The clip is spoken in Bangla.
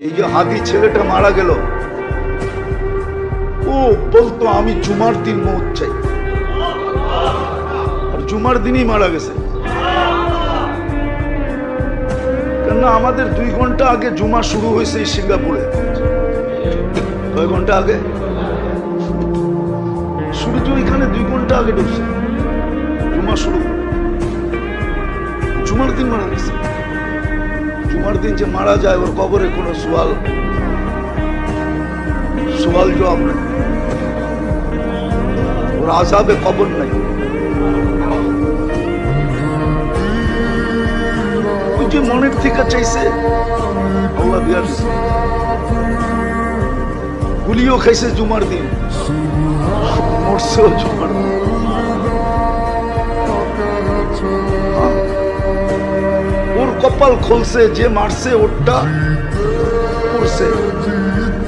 এই যে হাদি ছেলেটা মারা গেল, ও বলতো আমি জুমার দিন মৌত চাই, আর জুমার দিনই মারা গেছে। কেননা আমাদের 2 ঘন্টা আগে জুমা শুরু হয়েছে এই সিঙ্গাপুরে। কয় ঘন্টা আগে? সূর্য এখানে 2 ঘন্টা আগে ঢুকছে, জুমা শুরু। জুমার দিন মারা গেছে। জুমার দিন যে মারা যায় ওর কবরে কোনো সওয়াল জবাব নাই, ওর আযাবে কবর নাই। ওই যে মনের থেকে চাইছে আল্লাহ বিয়ার দিছে। গুলিও খাইছে জুমার দিন, মরছেও জুমার দিন। ওর কপাল খুলছে, যে মারছে ওরটা